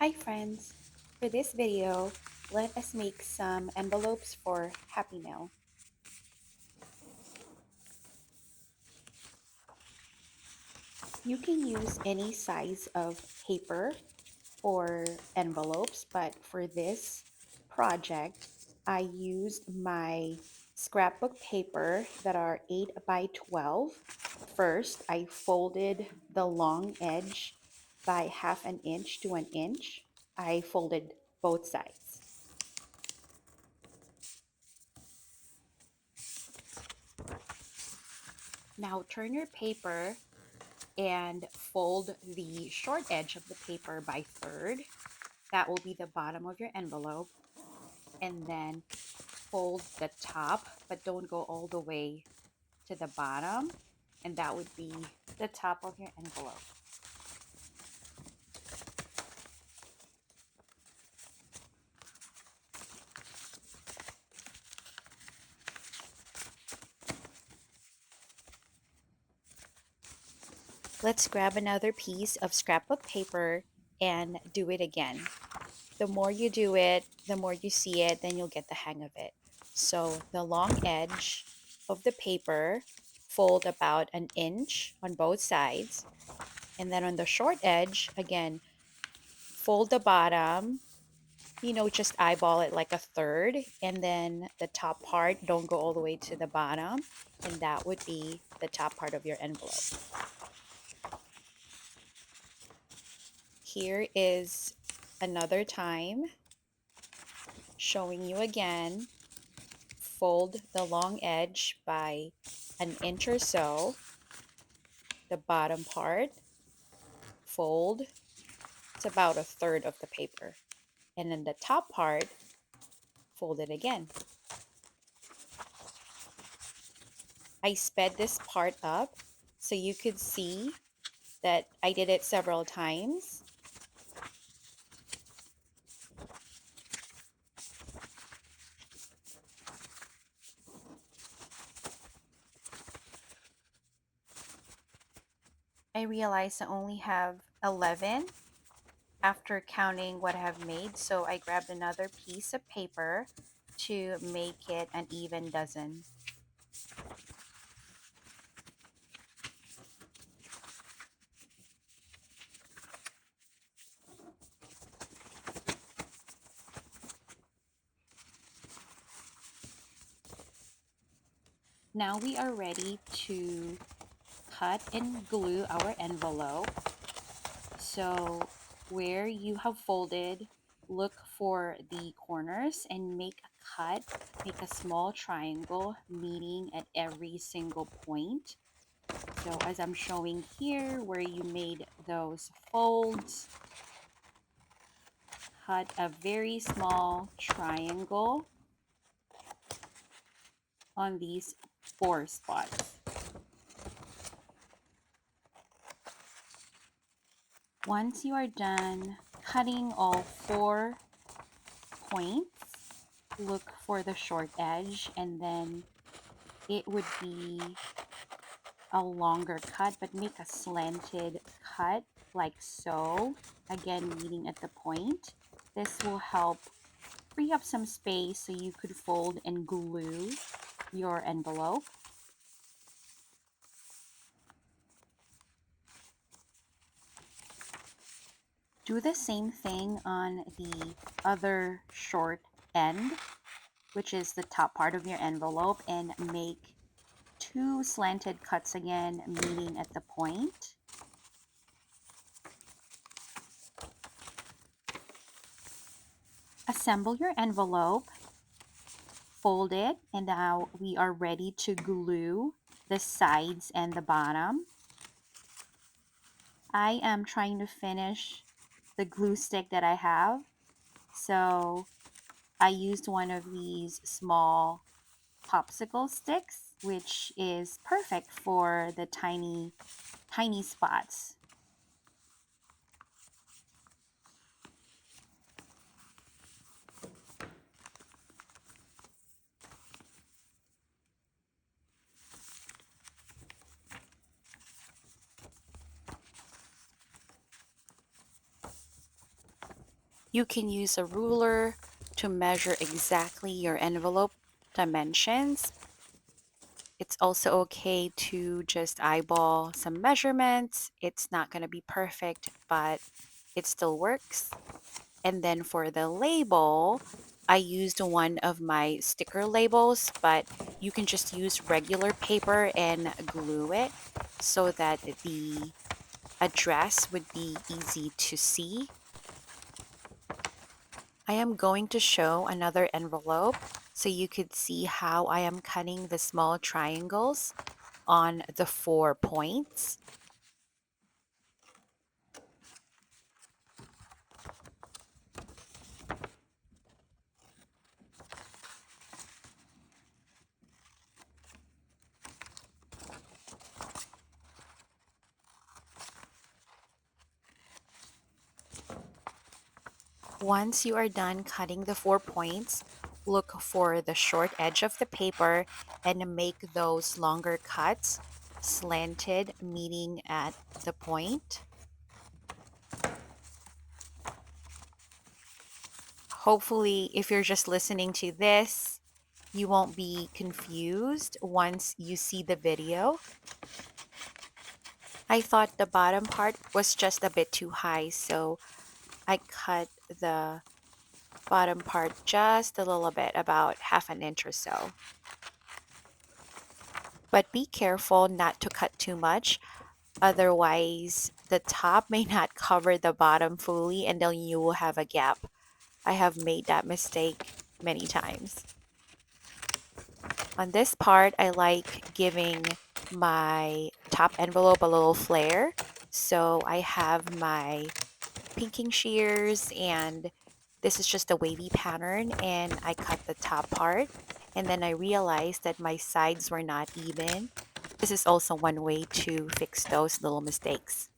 Hi friends! For this video, let us make some envelopes for Happy Mail. You can use any size of paper or envelopes, but for this project, I used my scrapbook paper that are 8 by 12. First, I folded the long edge by half an inch to an inch. I folded both sides. Now turn your paper and fold the short edge of the paper by third. That will be the bottom of your envelope. And then fold the top, but don't go all the way to the bottom. And that would be the top of your envelope. Let's grab another piece of scrapbook paper and do it again. The more you do it, the more you see it, then you'll get the hang of it. So the long edge of the paper, fold about an inch on both sides. And then on the short edge, again, fold the bottom, just eyeball it like a third. And then the top part, don't go all the way to the bottom. And that would be the top part of your envelope. Here is another time showing you again. Fold the long edge by an inch or so. The bottom part, fold. It's about a third of the paper. And then the top part, fold it again. I sped this part up so you could see that I did it several times. I realized I only have 11 after counting what I have made, so I grabbed another piece of paper to make it an even dozen. Now we are ready to cut and glue our envelope. So where you have folded, look for the corners and make a cut. Make a small triangle meeting at every single point. So as I'm showing here, where you made those folds, cut a very small triangle on these 4 spots. Once you are done cutting all 4 points, look for the short edge, and then it would be a longer cut, but make a slanted cut like so, again meeting at the point. This will help free up some space so you could fold and glue your envelope. Do the same thing on the other short end, which is the top part of your envelope, and make 2 slanted cuts again, meeting at the point. Assemble your envelope, fold it, and now we are ready to glue the sides and the bottom. I am trying to finish the glue stick that I have, so I used one of these small popsicle sticks, which is perfect for the tiny spots. You can use a ruler to measure exactly your envelope dimensions. It's also okay to just eyeball some measurements. It's not going to be perfect, but it still works. And then for the label, I used one of my sticker labels, but you can just use regular paper and glue it so that the address would be easy to see. I am going to show another envelope so you could see how I am cutting the small triangles on the 4 points. Once you are done cutting the 4 points, look for the short edge of the paper and make those longer cuts slanted, meeting at the point. Hopefully, if you're just listening to this, you won't be confused once you see the video. I thought the bottom part was just a bit too high, so I cut the bottom part just a little bit, about half an inch or so. But be careful not to cut too much, otherwise the top may not cover the bottom fully and then you will have a gap. I have made that mistake many times. On this part, I like giving my top envelope a little flare. So I have my pinking shears, and this is just a wavy pattern, and I cut the top part, and then I realized that my sides were not even. This is also one way to fix those little mistakes.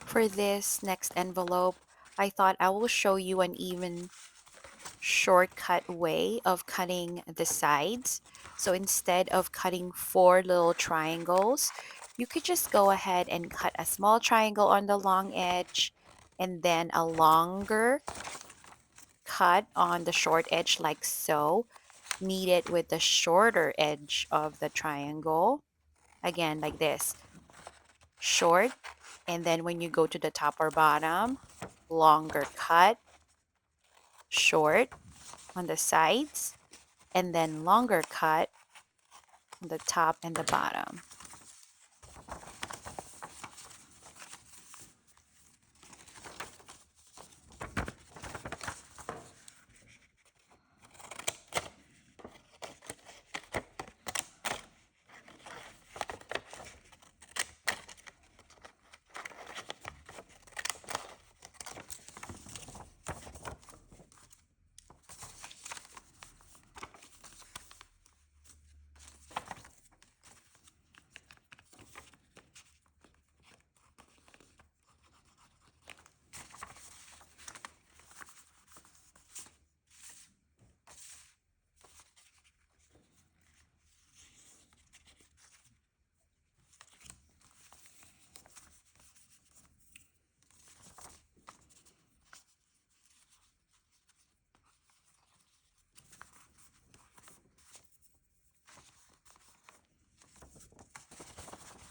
For this next envelope, I thought I will show you an even shortcut way of cutting the sides. So instead of cutting 4 little triangles, you could just go ahead and cut a small triangle on the long edge and then a longer cut on the short edge like so. Meet it with the shorter edge of the triangle. Again, like this. Short, and then when you go to the top or bottom, longer cut, short on the sides, and then longer cut on the top and the bottom.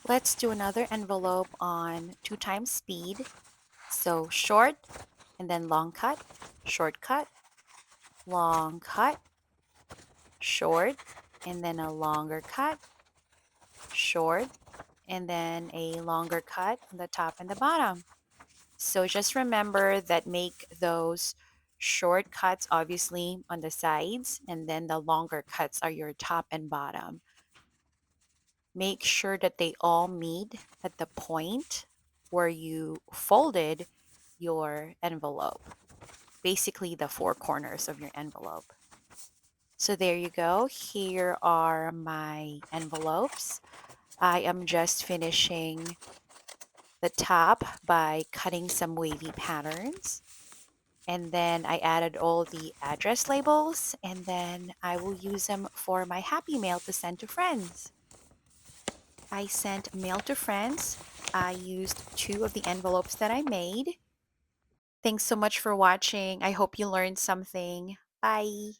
Let's do another envelope on 2 times speed. So short and then long cut, short cut, long cut, short, and then a longer cut, short, and then a longer cut on the top and the bottom. So just remember that make those short cuts obviously on the sides, and then the longer cuts are your top and bottom. Make sure that they all meet at the point where you folded your envelope, basically the four corners of your envelope. So there you go. Here are my envelopes. I am just finishing the top by cutting some wavy patterns. And then I added all the address labels, and then I will use them for my happy mail to send to friends. I sent mail to friends. I used two of the envelopes that I made. Thanks so much for watching. I hope you learned something. Bye.